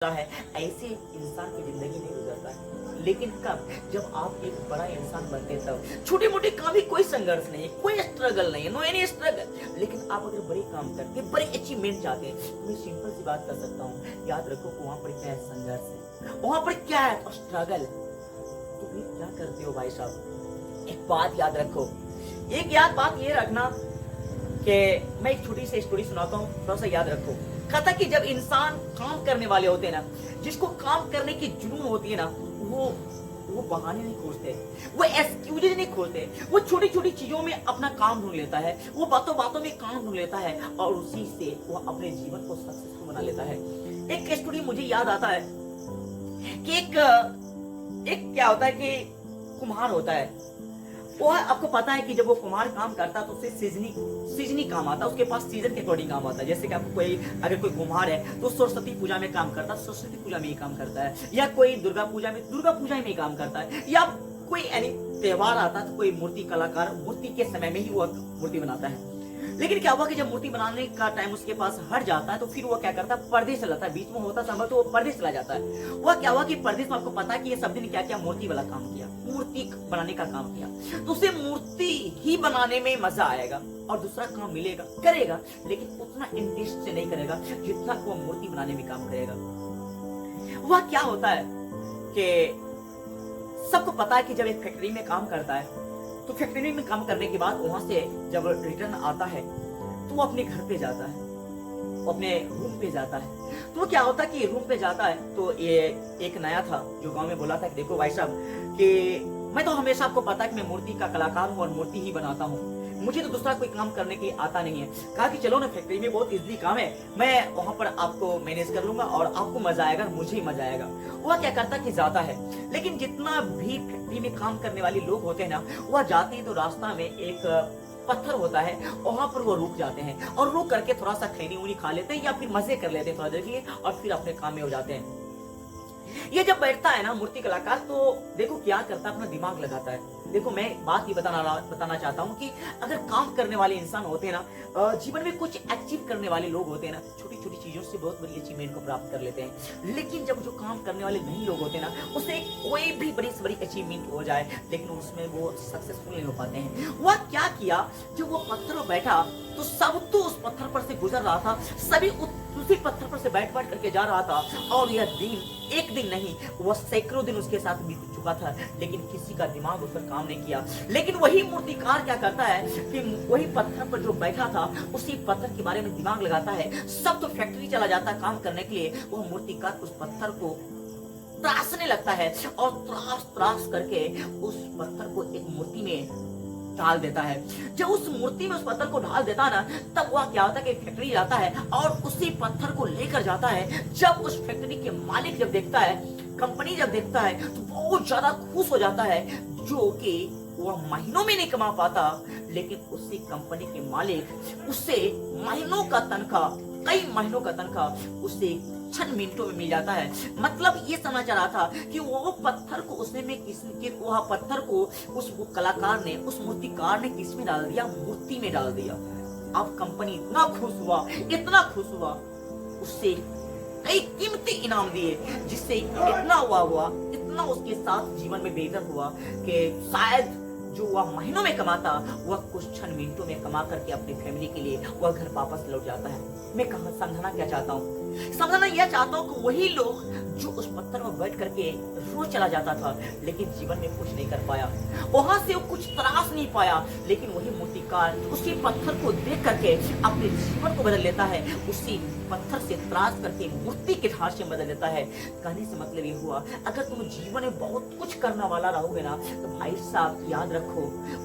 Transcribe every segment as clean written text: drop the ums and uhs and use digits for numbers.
है, ऐसे इंसान की जिंदगी नहीं गुजरता है। लेकिन कब, जब आप एक बड़ा इंसान बनते हैं तब। छोटे मोटे काम ही कोई संघर्ष नहीं है, कोई स्ट्रगल नहीं है, नो एनी स्ट्रगल। लेकिन आप अगर बड़े काम करते हैं, बड़े अचीवमेंट चाहते हैं, तो मैं सिंपल सी बात कर सकता हूँ, याद रखो वहां पर क्या है, संघर्ष है, वहां पर क्या है, स्ट्रगल। तो फिर क्या करते हो भाई साहब, एक बात याद रखो, एक याद बात ये रखना कि मैं एक छोटी सी स्टोरी सुनाता हूँ, थोड़ा सा याद रखो। कहता कि जब इंसान काम करने वाले होते हैं ना, जिसको काम करने की जुनून होती है ना, वो बहाने नहीं खोजते, वो एक्सक्यूजेज नहीं खोजते, वो छोटी छोटी चीजों में अपना काम ढूंढ लेता है, वो बातों बातों में काम ढूंढ लेता है और उसी से वो अपने जीवन को सक्सेसफुल बना लेता है। एक स्टोरी मुझे याद आता है कि एक क्या होता है कि कुम्हार होता है। वो आपको पता है कि जब वो कुम्हार काम करता है तो उससे सीजनी काम आता है, उसके पास सीजन के अकॉर्डिंग काम आता है। जैसे कि आपको अगर कोई कुम्हार है तो सरस्वती पूजा में काम करता है, सरस्वती पूजा में ही काम करता है, या कोई दुर्गा पूजा में ही काम करता है, या कोई यानी त्योहार आता है तो कोई मूर्ति कलाकार मूर्ति के समय में ही वो मूर्ति बनाता है। लेकिन क्या हुआ कि जब मूर्ति बनाने का टाइम उसके पास हट जाता है तो फिर वो क्या करता है, परदेश चला जाता है, बीच में होता समय तो वो परदेश चला जाता है। वह क्या हुआ कि परदेश में आपको पता है कि ये सब दिन क्या क्या मूर्ति वाला काम किया, मूर्ति बनाने का काम किया, तो उसे मूर्ति ही बनाने में मजा आएगा और दूसरा काम मिलेगा, करेगा, लेकिन उतना इंटरेस्ट से नहीं करेगा जितना वो मूर्ति बनाने में काम करेगा। वह क्या होता है कि सबको पता है कि जब एक फैक्ट्री में काम करता है तो फैक्ट्री में काम करने के बाद वहां से जब रिटर्न आता है तो वो अपने घर पे जाता है, वो अपने रूम पे जाता है। तो क्या होता है कि रूम पे जाता है तो ये एक नया था जो गांव में बोला था कि देखो भाई साहब कि मैं तो हमेशा, आपको पता है कि मैं मूर्ति का कलाकार हूँ और मूर्ति ही बनाता हूँ, मुझे तो दूसरा कोई काम करने की आता नहीं है। कहा कि चलो ना, फैक्ट्री में बहुत इजली काम है, मैं वहां पर आपको मैनेज कर लूंगा और आपको मजा आएगा, मुझे ही मजा आएगा। वह क्या करता कि जाता है, लेकिन जितना भी फैक्ट्री में काम करने वाले लोग होते हैं ना, वह जाते हैं तो रास्ता में एक पत्थर होता है, वहां पर वो रुक जाते हैं और रुक करके थोड़ा सा खैनी उनी खा लेते हैं या फिर मजे कर लेते हैं थोड़ा देर के लिए और फिर अपने काम में हो जाते हैं। ये जब बैठता है ना मूर्ति कलाकार, तो देखो क्या करता है, अपना दिमाग लगाता है। देखो मैं बात ये बताना चाहता हूँ कि अगर काम करने वाले इंसान होते हैं ना, जीवन में कुछ अचीव करने वाले लोग होते हैं ना, छोटी छोटी चीजों से बहुत बड़ी अचीवमेंट को प्राप्त कर लेते हैं। लेकिन जब जो काम करने वाले नहीं लोग होते हैं ना, उससे कोई भी बड़ी से बड़ी अचीवमेंट हो जाए लेकिन उसमें वो सक्सेसफुल नहीं हो पाते हैं। वह क्या किया, जब वो पत्थर पर बैठा तो सब तो उस पत्थर पर से गुजर रहा था, सभी उसी पत्थर पर से बैठ करके जा रहा था और यह दिन एक दिन नहीं, वह सैकड़ों दिन उसके साथ बीत चुका था, लेकिन किसी का दिमाग उस पर काम नहीं किया। लेकिन वही मूर्तिकार क्या करता है कि वही पत्थर पर जो बैठा था उसी पत्थर के बारे में दिमाग लगाता है। सब तो फैक्ट्री चला जाता है काम करने के लिए, वह मूर्तिकार उस पत्थर को त्रासने लगता है और त्रास करके उस पत्थर को एक मूर्ति में डाल देता है। जब उस मूर्ति में उस पत्थर को डाल देता है ना, तब वह क्या होता है कि फैक्ट्री जाता है और उसी पत्थर को लेकर जाता है। जब उस फैक्ट्री के मालिक जब देखता है, कंपनी जब देखता है, तो बहुत ज्यादा खुश हो जाता है, जो कि वह महीनों में नहीं कमा पाता, लेकिन उसी कंपनी के मालिक उससे महीनों का तनख्वाह, कई महीनों का तनख्वाह उसे चंद मिनटों में मिल जाता है। मतलब ये समझ आ रहा था कि वो पत्थर को उसने में वह पत्थर को उस कलाकार ने, उस मूर्तिकार ने किस में डाल दिया, मूर्ति में डाल दिया। अब कंपनी इतना खुश हुआ, उससे कई कीमती इनाम दिए, जिससे इतना इतना उसके साथ जीवन में बेहतर हुआ कि शायद जो वह महीनों में कमाता, वह कुछ क्षण मिनटों में कमा करके अपनी फैमिली के लिए वह घर वापस लौट जाता है। मैं कहा समझाना क्या चाहता हूँ, समझाना यह चाहता हूँ कि वही लोग जो उस पत्थर में बैठ करके रोज चला जाता था लेकिन जीवन में कुछ नहीं कर पाया, वहां से वो कुछ तराश नहीं पाया, लेकिन वही मूर्तिकार उसी पत्थर को देख करके अपने जीवन को बदल लेता है, उसी पत्थर से त्रास करके मूर्ति के ढांचे से बदल लेता है। कहने से मतलब ये हुआ, अगर तुम जीवन में बहुत कुछ करने वाला रहोगे ना, तो भाई साहब याद रखो,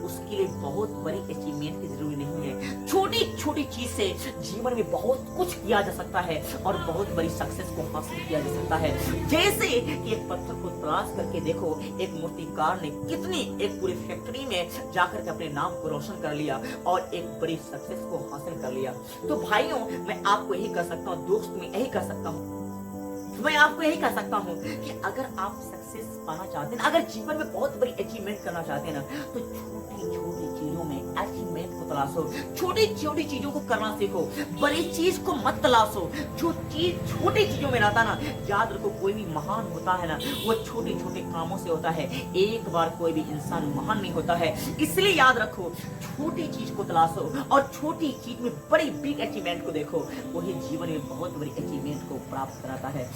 उसके लिए बहुत बड़ी अचीवमेंट की जरूरी नहीं है। छोटी छोटी चीज से जीवन में बहुत कुछ किया जा सकता है और बहुत बड़ी सक्सेस को हासिल किया जा सकता है। जैसे कि एक पत्थर को तराश करके देखो, एक मूर्तिकार ने कितनी एक पूरी फैक्ट्री में जाकर के अपने नाम को रोशन कर लिया और एक बड़ी सक्सेस को हासिल कर लिया। तो भाइयों, मैं आपको यही कह सकता हूँ, दोस्त मैं यही कह सकता हूँ, मैं आपको यही कह सकता हूँ कि अगर आप सक्सेस पाना चाहते हैं, अगर जीवन में बहुत बड़ी अचीवमेंट करना चाहते हैं ना, तो छोटी छोटी चीजों में अचीवमेंट को तलाशो, छोटी छोटी चीजों को करना सीखो, बड़ी चीज को मत तलाशो। जो चीज छोटी चीजों में रहता ना, याद रखो कोई भी महान होता है ना, वो छोटे छोटे कामों से होता है। एक बार कोई भी इंसान महान नहीं होता है। इसलिए याद रखो, छोटी चीज को तलाशो और छोटी चीज में बड़ी बिग अचीवमेंट को देखो, वही जीवन में बहुत बड़ी अचीवमेंट को प्राप्त कराता है।